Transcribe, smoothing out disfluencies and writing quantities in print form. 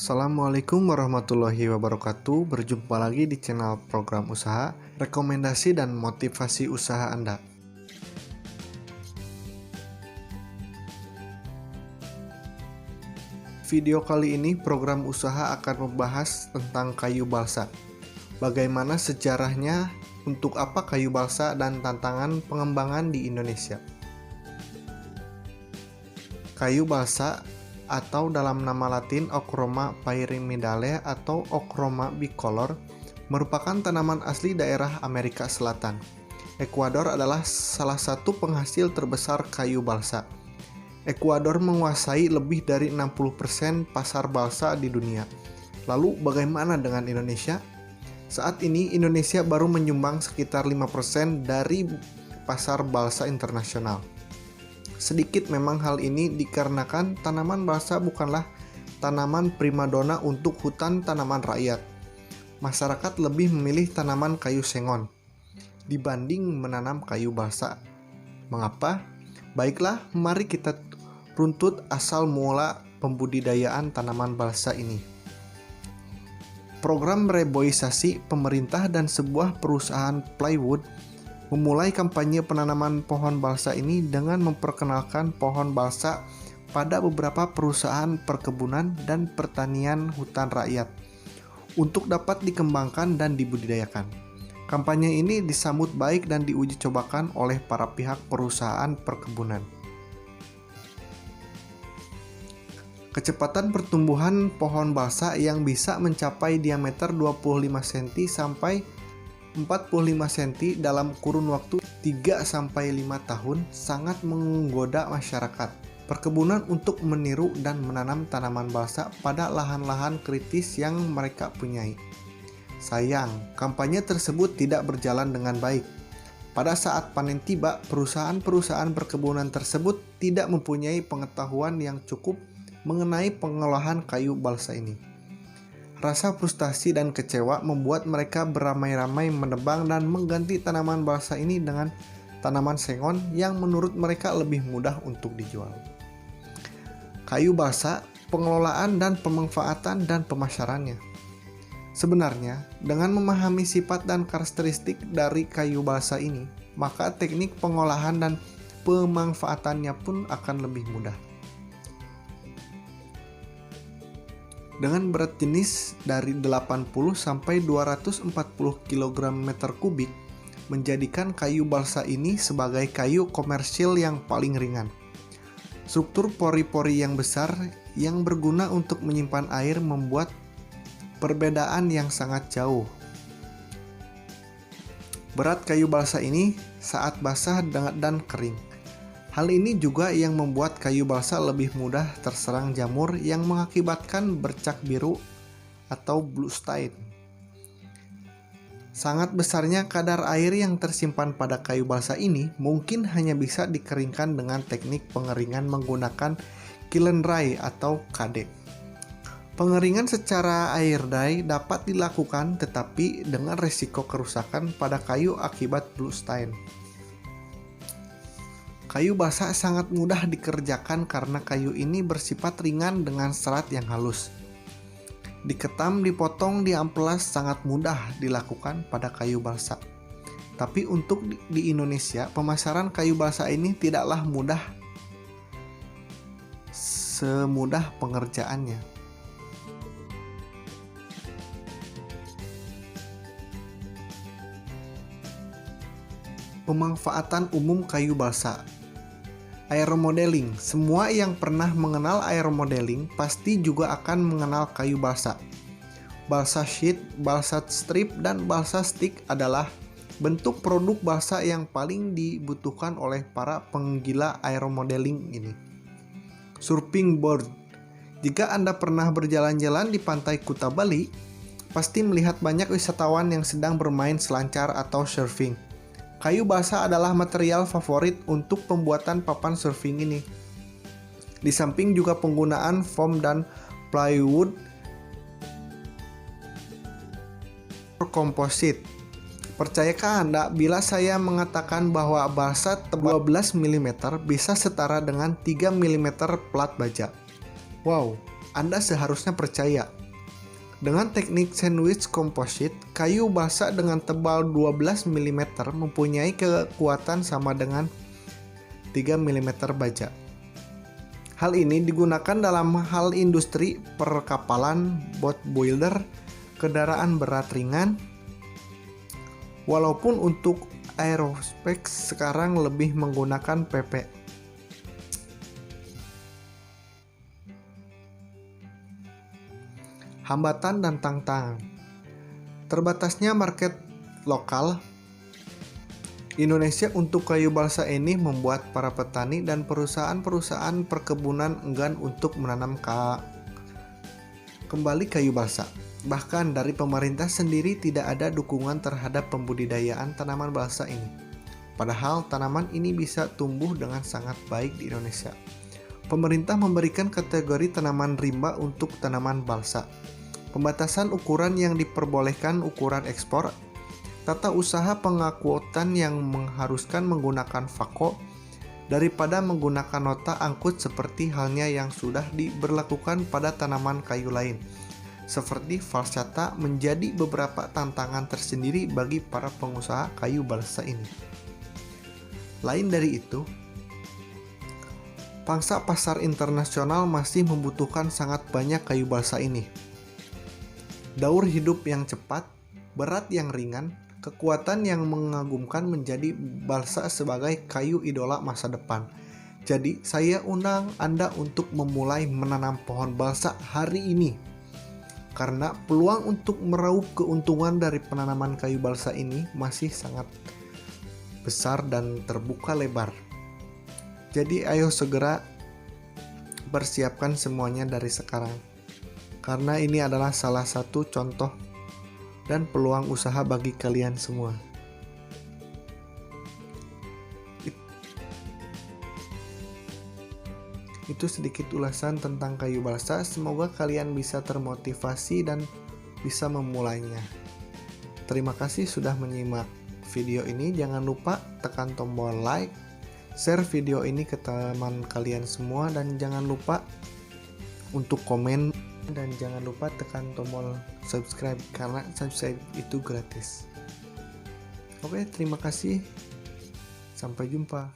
Assalamualaikum warahmatullahi wabarakatuh. Berjumpa lagi di channel program usaha, rekomendasi dan motivasi usaha Anda. Video kali ini program usaha akan membahas tentang kayu balsa. Bagaimana sejarahnya, untuk apa kayu balsa, dan tantangan pengembangan di Indonesia. Kayu balsa atau dalam nama latin Ochroma pyramidale atau Ochroma bicolor merupakan tanaman asli daerah Amerika Selatan. Ekuador adalah salah satu penghasil terbesar kayu balsa. Ekuador menguasai lebih dari 60% pasar balsa di dunia. Lalu bagaimana dengan Indonesia? Saat ini Indonesia baru menyumbang sekitar 5% dari pasar balsa internasional. Sedikit memang hal ini dikarenakan tanaman balsa bukanlah tanaman primadona untuk hutan tanaman rakyat. Masyarakat lebih memilih tanaman kayu sengon dibanding menanam kayu balsa. Mengapa? Baiklah, mari kita runtut asal mula pembudidayaan tanaman balsa ini. Program reboisasi pemerintah dan sebuah perusahaan plywood memulai kampanye penanaman pohon balsa ini dengan memperkenalkan pohon balsa pada beberapa perusahaan perkebunan dan pertanian hutan rakyat untuk dapat dikembangkan dan dibudidayakan. Kampanye ini disambut baik dan diuji cobakan oleh para pihak perusahaan perkebunan. Kecepatan pertumbuhan pohon balsa yang bisa mencapai diameter 25 cm sampai 45 cm dalam kurun waktu 3-5 tahun sangat menggoda masyarakat perkebunan untuk meniru dan menanam tanaman balsa pada lahan-lahan kritis yang mereka punyai. Sayang, kampanye tersebut tidak berjalan dengan baik. Pada saat panen tiba, perusahaan-perusahaan perkebunan tersebut tidak mempunyai pengetahuan yang cukup mengenai pengolahan kayu balsa ini. Rasa frustasi dan kecewa membuat mereka beramai-ramai menebang dan mengganti tanaman balsa ini dengan tanaman sengon yang menurut mereka lebih mudah untuk dijual. Kayu balsa, pengelolaan dan pemanfaatan dan pemasarannya. Sebenarnya, dengan memahami sifat dan karakteristik dari kayu balsa ini, maka teknik pengolahan dan pemanfaatannya pun akan lebih mudah. Dengan berat jenis dari 80 sampai 240 kg meter kubik, menjadikan kayu balsa ini sebagai kayu komersil yang paling ringan. Struktur pori-pori yang besar yang berguna untuk menyimpan air membuat perbedaan yang sangat jauh. Berat kayu balsa ini saat basah dan kering. Hal ini juga yang membuat kayu balsa lebih mudah terserang jamur yang mengakibatkan bercak biru atau blue stain. Sangat besarnya kadar air yang tersimpan pada kayu balsa ini mungkin hanya bisa dikeringkan dengan teknik pengeringan menggunakan kiln dry atau KD. Pengeringan secara air dry dapat dilakukan tetapi dengan resiko kerusakan pada kayu akibat blue stain. Kayu balsa sangat mudah dikerjakan karena kayu ini bersifat ringan dengan serat yang halus. Diketam, dipotong, diamplas sangat mudah dilakukan pada kayu balsa. Tapi untuk di Indonesia, pemasaran kayu balsa ini tidaklah mudah semudah pengerjaannya. Pemanfaatan umum kayu balsa. Aeromodeling. Semua yang pernah mengenal aeromodeling pasti juga akan mengenal kayu balsa. Balsa sheet, balsa strip, dan balsa stick adalah bentuk produk balsa yang paling dibutuhkan oleh para penggila aeromodeling ini. Surfing board Jika Anda pernah berjalan-jalan di pantai Kuta Bali, pasti melihat banyak wisatawan yang sedang bermain selancar atau surfing. Kayu balsa adalah material favorit untuk pembuatan papan surfing ini. Di samping juga penggunaan foam dan plywood komposit. Percayakah Anda bila saya mengatakan bahwa balsa tebal 12 mm bisa setara dengan 3 mm plat baja? Wow, Anda seharusnya percaya. Dengan teknik sandwich composite, kayu balsa dengan tebal 12 mm mempunyai kekuatan sama dengan 3 mm baja. Hal ini digunakan dalam hal industri perkapalan, boat builder, kendaraan berat ringan, walaupun untuk aerospace sekarang lebih menggunakan PP. Hambatan dan tantangan. Terbatasnya market lokal Indonesia untuk kayu balsa ini membuat para petani dan perusahaan-perusahaan perkebunan enggan untuk menanam kembali kayu balsa. Bahkan dari pemerintah sendiri tidak ada dukungan terhadap pembudidayaan tanaman balsa ini. Padahal tanaman ini bisa tumbuh dengan sangat baik di Indonesia. Pemerintah memberikan kategori tanaman rimba untuk tanaman balsa. Pembatasan ukuran yang diperbolehkan ukuran ekspor. Tata usaha pengakutan yang mengharuskan menggunakan fako daripada menggunakan nota angkut seperti halnya yang sudah diberlakukan pada tanaman kayu lain. Seperti falsata menjadi beberapa tantangan tersendiri bagi para pengusaha kayu balsa ini. Lain dari itu, pangsa pasar internasional masih membutuhkan sangat banyak kayu balsa ini. Daur hidup yang cepat, berat yang ringan, kekuatan yang mengagumkan menjadi balsa sebagai kayu idola masa depan. Jadi, saya undang Anda untuk memulai menanam pohon balsa hari ini. Karena peluang untuk meraup keuntungan dari penanaman kayu balsa ini masih sangat besar dan terbuka lebar. Jadi, ayo segera persiapkan semuanya dari sekarang. Karena ini adalah salah satu contoh dan peluang usaha bagi kalian semua. Itu sedikit ulasan tentang kayu balsa. Semoga kalian bisa termotivasi dan bisa memulainya. Terima kasih sudah menyimak video ini. Jangan lupa tekan tombol like, share video ini ke teman kalian semua, dan jangan lupa untuk komen. Dan jangan lupa tekan tombol subscribe karena subscribe itu gratis. Oke, terima kasih. Sampai jumpa.